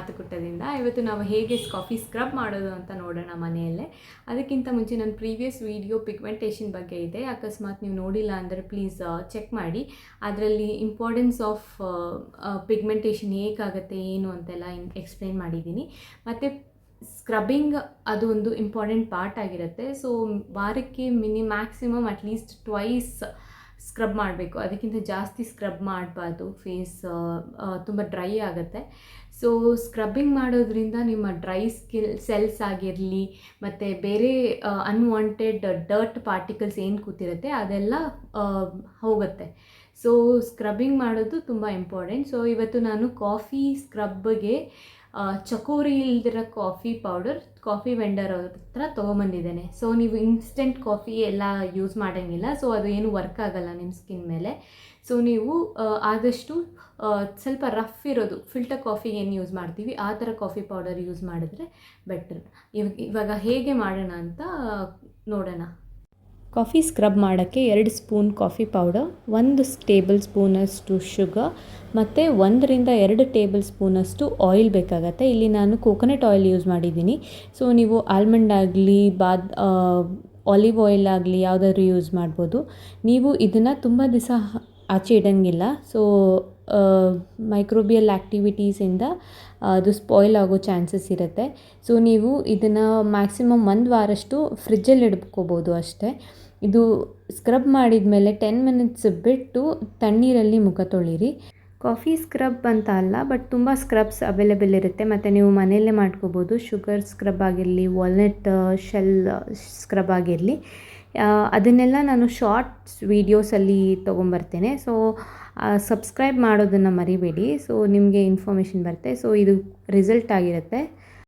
ಮಾತುಕುಟದಿಂದ. ಇವತ್ತು ನಾವು ಹೇಗೆ ಕಾಫಿ ಸ್ಕ್ರಬ್ ಮಾಡೋದು ಅಂತ ನೋಡೋಣ ಮನೆಯಲ್ಲೇ. ಅದಕ್ಕಿಂತ ಮುಂಚೆ ನನ್ನ ಪ್ರೀವಿಯಸ್ ವಿಡಿಯೋ ಪಿಗ್ಮೆಂಟೇಷನ್ ಬಗ್ಗೆ ಇದೆ, ಅಕಸ್ಮಾತ್ ನೀವು ನೋಡಿಲ್ಲ ಅಂದರೆ ಪ್ಲೀಸ್ ಚೆಕ್ ಮಾಡಿ. ಅದರಲ್ಲಿ ಇಂಪಾರ್ಟೆನ್ಸ್ ಆಫ್ ಪಿಗ್ಮೆಂಟೇಷನ್ ಹೇಗಾಗುತ್ತೆ ಏನು ಅಂತೆಲ್ಲ ಎಕ್ಸ್ಪ್ಲೇನ್ ಮಾಡಿದ್ದೀನಿ. ಮತ್ತು ಸ್ಕ್ರಬ್ಬಿಂಗ್ ಅದು ಒಂದು ಇಂಪಾರ್ಟೆಂಟ್ ಪಾರ್ಟ್ ಆಗಿರುತ್ತೆ. ಸೊ ವಾರಕ್ಕೆ ಮ್ಯಾಕ್ಸಿಮಮ್ ಅಟ್ಲೀಸ್ಟ್ ಟ್ವೈಸ್ ಸ್ಕ್ರಬ್ ಮಾಡಬೇಕು, ಅದಕ್ಕಿಂತ ಜಾಸ್ತಿ ಸ್ಕ್ರಬ್ ಮಾಡಬಾರ್ದು. ಫೇಸ್ ತುಂಬ ಡ್ರೈ ಆಗುತ್ತೆ. ಸೊ ಸ್ಕ್ರಬ್ಬಿಂಗ್ ಮಾಡೋದ್ರಿಂದ ನಿಮ್ಮ ಡ್ರೈ ಸೆಲ್ಸ್ ಆಗಿರಲಿ ಮತ್ತು ಬೇರೆ ಅನ್ವಾಂಟೆಡ್ ಡರ್ಟ್ ಪಾರ್ಟಿಕಲ್ಸ್ ಏನು ಕೂತಿರುತ್ತೆ ಅದೆಲ್ಲ ಹೋಗುತ್ತೆ. ಸೊ ಸ್ಕ್ರಬ್ಬಿಂಗ್ ಮಾಡೋದು ತುಂಬ ಇಂಪಾರ್ಟೆಂಟ್. ಸೊ ಇವತ್ತು ನಾನು ಕಾಫಿ ಸ್ಕ್ರಬ್ಗೆ ಚಕೋರಿ ಇಲ್ದಿರೋ ಕಾಫಿ ಪೌಡರ್ ಕಾಫಿ ವೆಂಡರ್ ಅವ್ರ ಹತ್ರ ತೊಗೊಂಬಂದಿದ್ದೇನೆ. ಸೊ ನೀವು ಇನ್ಸ್ಟೆಂಟ್ ಕಾಫಿ ಎಲ್ಲ ಯೂಸ್ ಮಾಡೋಂಗಿಲ್ಲ, ಸೊ ಅದು ಏನು ವರ್ಕ್ ಆಗೋಲ್ಲ ನಿಮ್ಮ ಸ್ಕಿನ್ ಮೇಲೆ. ಸೊ ನೀವು ಆದಷ್ಟು ಸ್ವಲ್ಪ ರಫ್ ಇರೋದು ಫಿಲ್ಟರ್ ಕಾಫಿಗೆ ಏನು ಯೂಸ್ ಮಾಡ್ತೀವಿ ಆ ಥರ ಕಾಫಿ ಪೌಡರ್ ಯೂಸ್ ಮಾಡಿದ್ರೆ ಬೆಟರ್. ಇವಾಗ ಹೇಗೆ ಮಾಡೋಣ ಅಂತ ನೋಡೋಣ. ಕಾಫಿ ಸ್ಕ್ರಬ್ ಮಾಡೋಕ್ಕೆ 2 ಸ್ಪೂನ್ ಕಾಫಿ ಪೌಡರ್, 1 ಟೇಬಲ್ ಸ್ಪೂನಷ್ಟು ಶುಗರ್ ಮತ್ತು 1-2 ಟೇಬಲ್ ಸ್ಪೂನಷ್ಟು ಆಯಿಲ್ ಬೇಕಾಗತ್ತೆ. ಇಲ್ಲಿ ನಾನು ಕೋಕೋನಟ್ ಆಯಿಲ್ ಯೂಸ್ ಮಾಡಿದ್ದೀನಿ. ಸೊ ನೀವು ಆಲ್ಮಂಡ್ ಆಗಲಿ ಆಲಿವ್ ಆಯಿಲ್ ಆಗಲಿ ಯಾವುದಾದ್ರೂ ಯೂಸ್ ಮಾಡ್ಬೋದು. ನೀವು ಇದನ್ನು ತುಂಬ ದಿವಸ ಆಚೆ ಇಡೋಂಗಿಲ್ಲ. ಸೊ ಮೈಕ್ರೋಬಿಯಲ್ ಆ್ಯಕ್ಟಿವಿಟೀಸಿಂದ ಅದು ಸ್ಪಾಯ್ಲ್ ಆಗೋ ಚಾನ್ಸಸ್ ಇರುತ್ತೆ. ಸೊ ನೀವು ಇದನ್ನು ಮ್ಯಾಕ್ಸಿಮಮ್ 1 ವಾರಷ್ಟು ಫ್ರಿಜ್ಜಲ್ಲಿ ಇಡ್ಕೋಬೋದು ಅಷ್ಟೇ. ಇದು ಸ್ಕ್ರಬ್ ಮಾಡಿದ ಮೇಲೆ 10 ಮಿನಿಟ್ಸ್ ಬಿಟ್ಟು ತಣ್ಣೀರಲ್ಲಿ ಮುಖ ತೊಳೀರಿ. ಕಾಫಿ ಸ್ಕ್ರಬ್ ಅಂತ ಅಲ್ಲ, ಬಟ್ ತುಂಬ ಸ್ಕ್ರಬ್ಸ್ ಅವೈಲೇಬಲ್ ಇರುತ್ತೆ ಮತ್ತು ನೀವು ಮನೆಯಲ್ಲೇ ಮಾಡ್ಕೋಬೋದು. ಶುಗರ್ ಸ್ಕ್ರಬ್ ಆಗಿರಲಿ, ವಾಲ್ನಟ್ ಶೆಲ್ ಸ್ಕ್ರಬ್ ಆಗಿರಲಿ, ಅದನ್ನೆಲ್ಲ ನಾನು ಶಾರ್ಟ್ಸ್ ವೀಡಿಯೋಸಲ್ಲಿ ತೊಗೊಂಬರ್ತೇನೆ. ಸೊ ಸಬ್ಸ್ಕ್ರೈಬ್ ಮಾಡೋದನ್ನು ಮರಿಬೇಡಿ, ಸೊ ನಿಮಗೆ ಇನ್ಫಾರ್ಮೇಷನ್ ಬರುತ್ತೆ. ಸೊ ಇದು ರಿಸಲ್ಟ್ ಆಗಿರುತ್ತೆ.